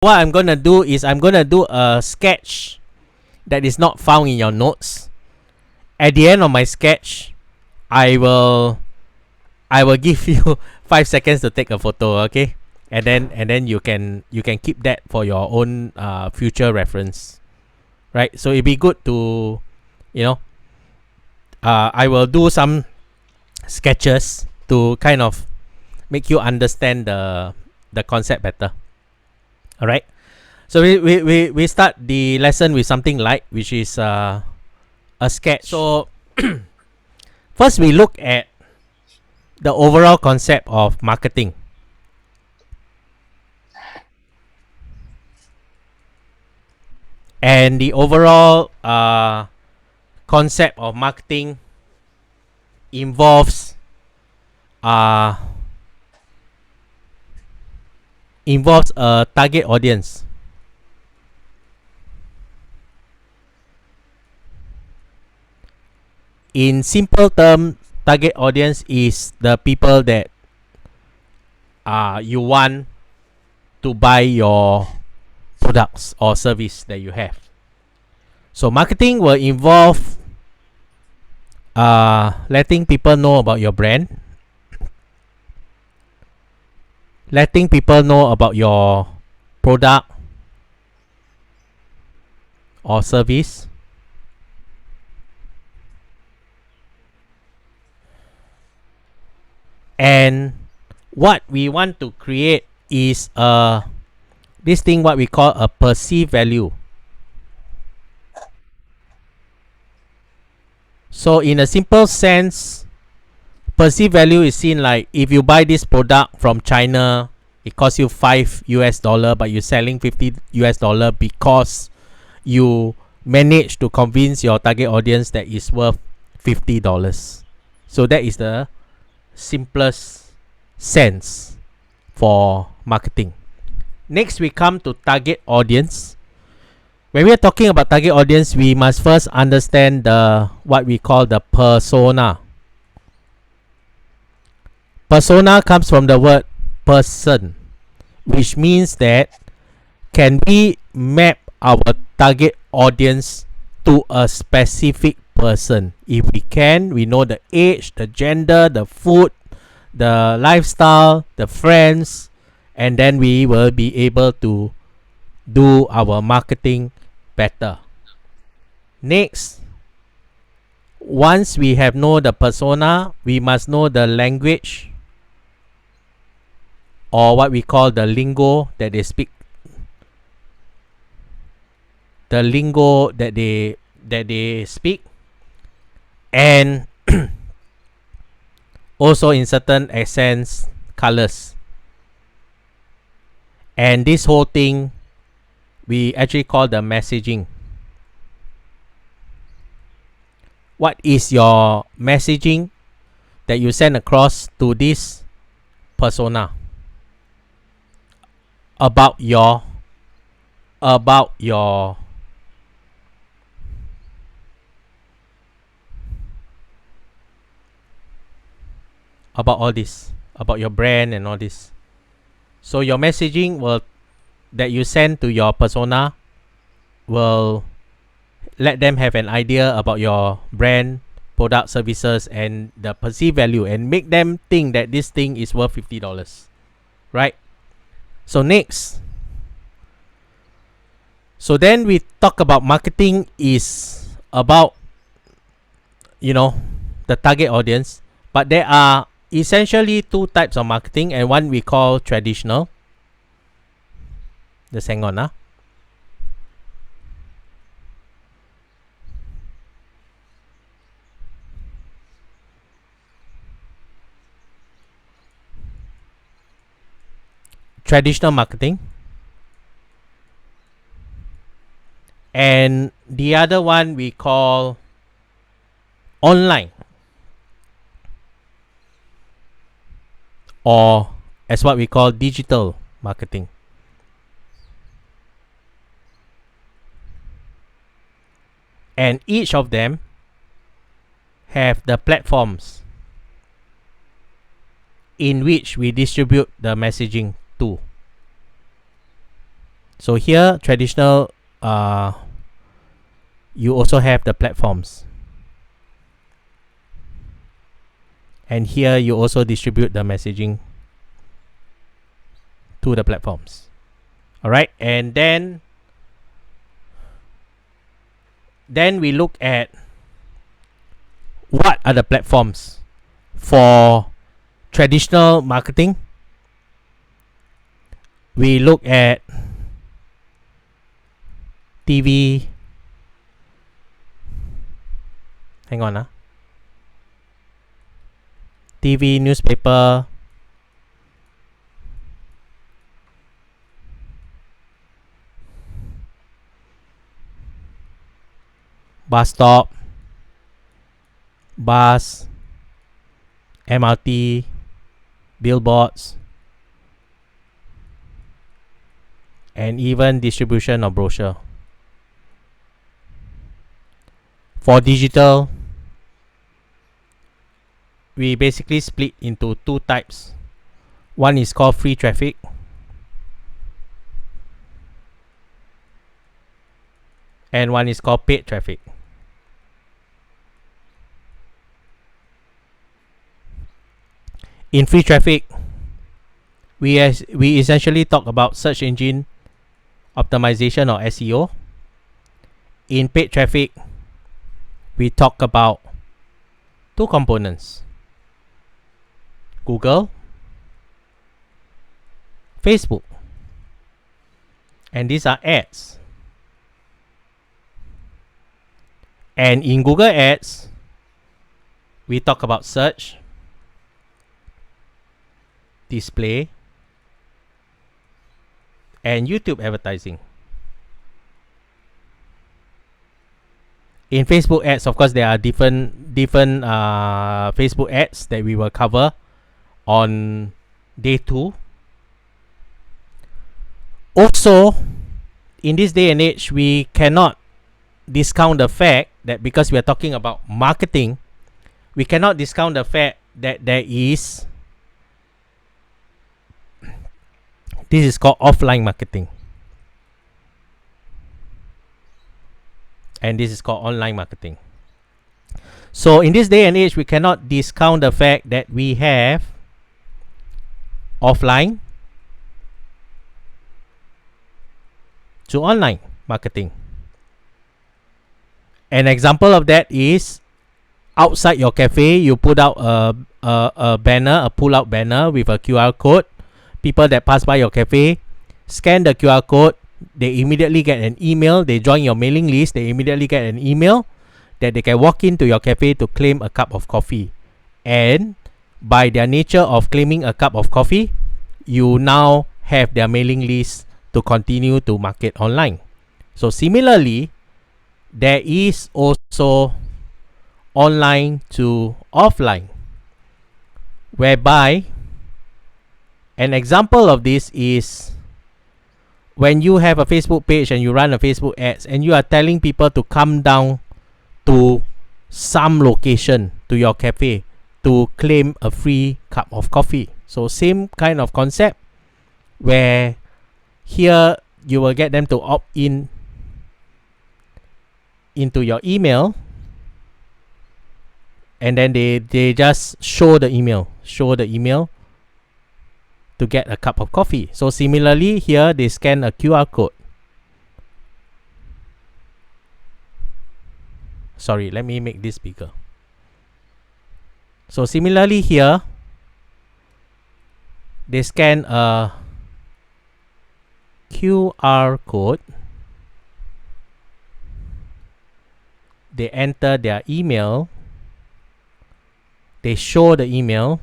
what I'm gonna do is I'm gonna do a sketch that is not found in your notes. At the end of my sketch, I will give you 5 seconds to take a photo, okay? And then you can keep that for your own future reference, right? So it'd be good to, you know, I will do some sketches to kind of make you understand the concept better. All right. So we start the lesson with something light, which is a sketch. So first we look at the overall concept of marketing. And the overall concept of marketing involves a target audience. In simple term, target audience is the people that you want to buy your products or service that you have. So marketing will involve letting people know about your brand, letting people know about your product or service, and what we want to create is this thing what we call a perceived value. So in a simple sense, perceived value is seen like if you buy this product from China, it costs you $5, but you're selling $50 because you managed to convince your target audience that it's worth $50. So that is the simplest sense for marketing. Next, we come to target audience. When we are talking about target audience, we must first understand what we call the persona. Persona comes from the word person, which means that can we map our target audience to a specific person? If we can, we know the age, the gender, the food, the lifestyle, the friends, and then we will be able to do our marketing better. Next, once we have know the persona, we must know the language, or what we call the lingo that they speak, the lingo that they speak, and also in certain accents, colors. And this whole thing we actually call the messaging. What is your messaging that you send across to this persona about all this, about your brand and all this. So your messaging that you send to your persona will let them have an idea about your brand, product, services, and the perceived value, and make them think that this thing is worth $50, right? So next, so then we talk about marketing is about, you know, the target audience, but there are essentially two types of marketing, and one we call traditional. Just hang on. Traditional marketing, and the other one we call online, or as what we call digital marketing. And each of them have the platforms in which we distribute the messaging to. So here, traditional, you also have the platforms. And here you also distribute the messaging to the platforms. Alright, and then we look at what are the platforms for traditional marketing. We look at TV. Hang on, TV, newspaper, bus stop, bus, MRT, billboards, and even distribution of brochure. For digital, we basically split into two types. One is called free traffic, and one is called paid traffic. In free traffic, we essentially talk about search engine optimization or SEO. In paid traffic, we talk about two components: Google, Facebook, and these are ads. And in Google Ads, we talk about search, display, and YouTube advertising. In Facebook ads, of course, there are different Facebook ads that we will cover on day 2. Also, in this day and age, we cannot discount the fact that because we are talking about marketing, we cannot discount the fact that there is, this is called offline marketing, and this is called online marketing. So in this day and age, we cannot discount the fact that we have offline to online marketing. An example of that is outside your cafe, you put out a banner, a pull-out banner with a QR code. People that pass by your cafe scan the QR code, they immediately get an email. They join your mailing list, they immediately get an email that they can walk into your cafe to claim a cup of coffee. And by their nature of claiming a cup of coffee, you now have their mailing list to continue to market online. So similarly, there is also online to offline, whereby an example of this is when you have a Facebook page and you run a Facebook ads and you are telling people to come down to some location, to your cafe, to claim a free cup of coffee. So same kind of concept, where here you will get them to opt in into your email, and then they just show the email to get a cup of coffee. So similarly here, they scan a QR code. Sorry, let me make this bigger. So similarly here, they scan a QR code, they enter their email, they show the email,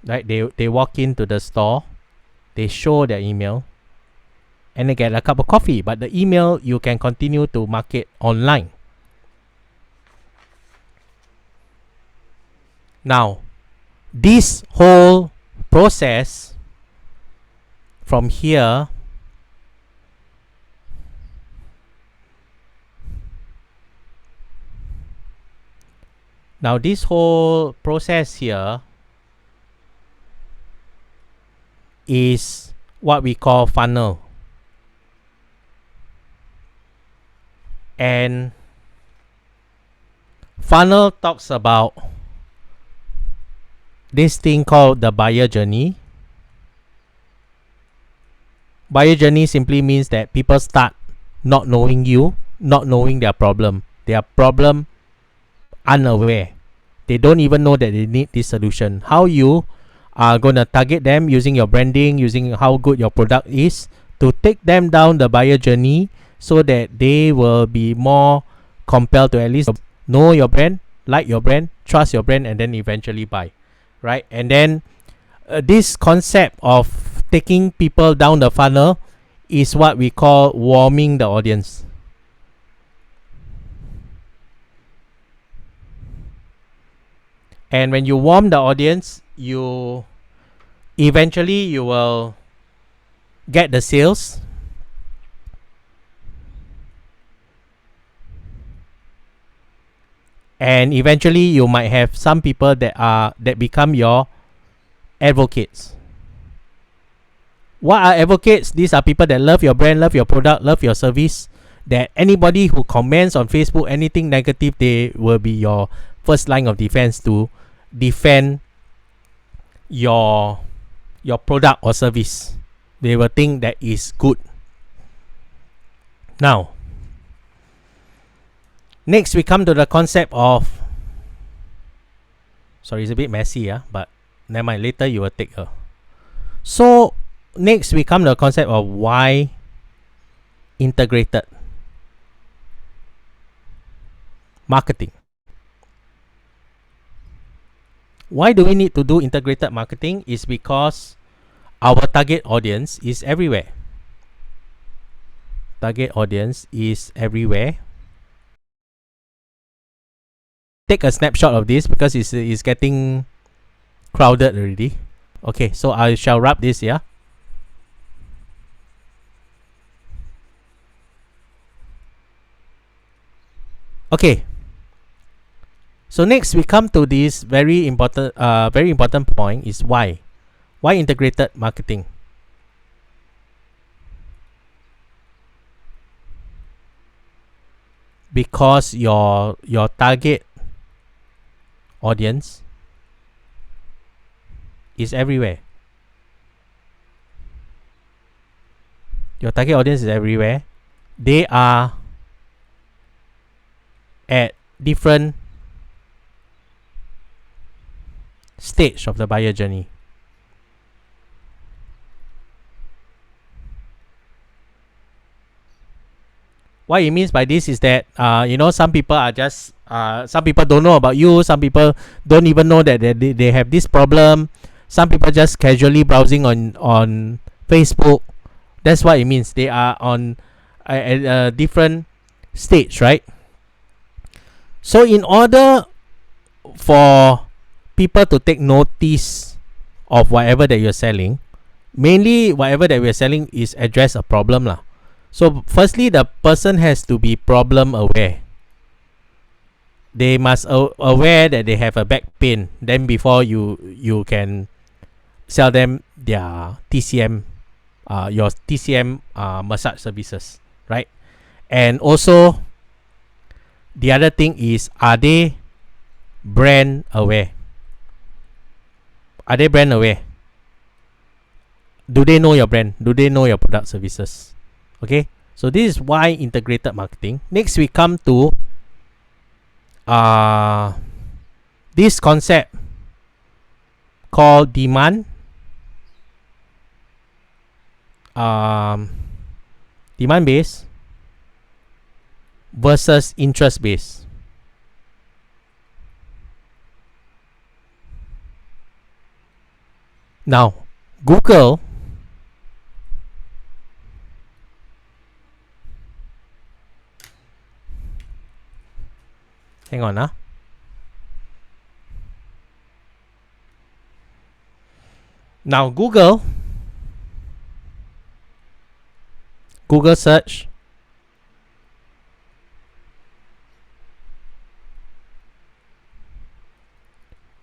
right? They walk into the store, they show their email, and they get a cup of coffee. But the email, you can continue to market online. Now, this whole process from here here is what we call funnel. And funnel talks about this thing called the buyer journey. Buyer journey simply means that people start not knowing you, not knowing their problem. Their problem unaware. They don't even know that they need this solution. How you are going to target them using your branding, using how good your product is to take them down the buyer journey so that they will be more compelled to at least know your brand, like your brand, trust your brand, and then eventually buy, right? And then this concept of taking people down the funnel is what we call warming the audience. And when you warm the audience, you eventually you will get the sales. And eventually you might have some people that become your advocates. What are advocates? These are people that love your brand, love your product, love your service. That anybody who comments on Facebook anything negative, they will be your first line of defense to defend your product or service. They will think that is good. Now, next we come to the concept of, sorry, it's a bit messy, but never mind, later you will take her. So next we come to the concept of why integrated marketing. Why do we need to do integrated marketing? Is because our target audience is everywhere. Target audience is everywhere. Take a snapshot of this because it's getting crowded already. Okay, so I shall wrap this here. Okay. So next we come to this very important point is why. Why integrated marketing? Because your target audience is everywhere. Your target audience is everywhere. They are at different stage of the buyer journey. What it means by this is that some people are just some people don't know about you. Some people don't even know that they have this problem. Some people just casually browsing on Facebook. That's what it means. They are on a different stage, right? So in order for people to take notice of whatever that you're selling, mainly whatever that we're selling is address a problem lah. So firstly, the person has to be problem aware. They must aware that they have a back pain. Then before you can sell them their TCM, your TCM massage services, right? And also, the other thing is, are they brand aware? Are they brand aware? Do they know your brand? Do they know your product services? Okay, so this is why integrated marketing. Next, we come to this concept called demand base versus interest base. Now, Google hang on. Now, Google search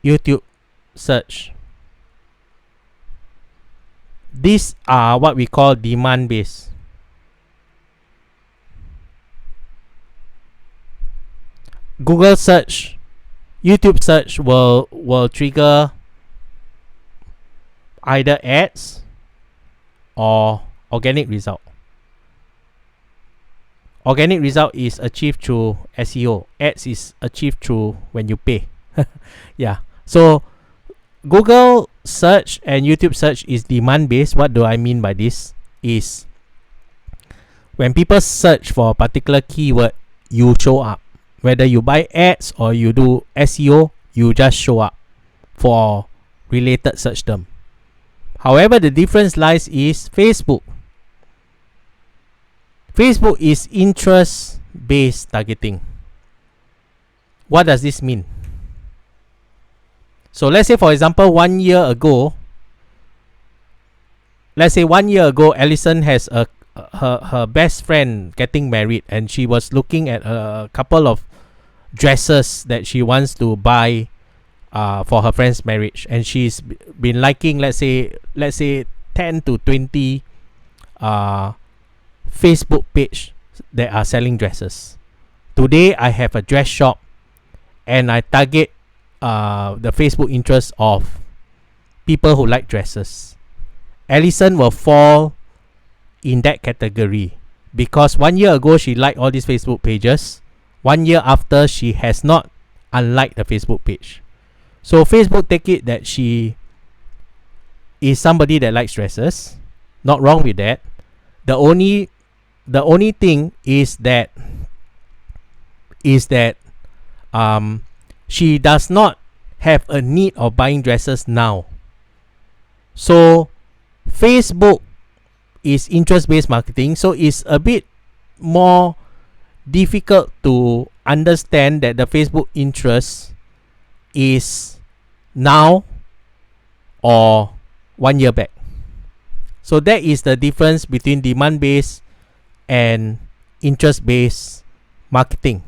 YouTube search. These are what we call demand base. Google search, YouTube search will trigger either ads or organic result. Organic result is achieved through SEO. Ads is achieved through when you pay. Yeah. So Google search and YouTube search is demand based. What do I mean by this? Is when people search for a particular keyword, you show up. Whether you buy ads or you do SEO, you just show up for related search term. However, the difference lies is Facebook. Facebook is interest based targeting. What does this mean? So let's say, for example, 1 year ago, Alison has her best friend getting married, and she was looking at a couple of dresses that she wants to buy for her friend's marriage, and she's been liking, let's say 10 to 20 Facebook page that are selling dresses. Today I have a dress shop, and I target the Facebook interest of people who like dresses. Alison will fall in that category because 1 year ago she liked all these Facebook pages. 1 year after, she has not unliked the Facebook page. So Facebook take it that she is somebody that likes dresses. Not wrong with that. The only thing is that she does not have a need of buying dresses now. So Facebook is interest-based marketing, so it's a bit more difficult to understand that the Facebook interest is now or 1 year back. So that is the difference between demand-based and interest-based marketing.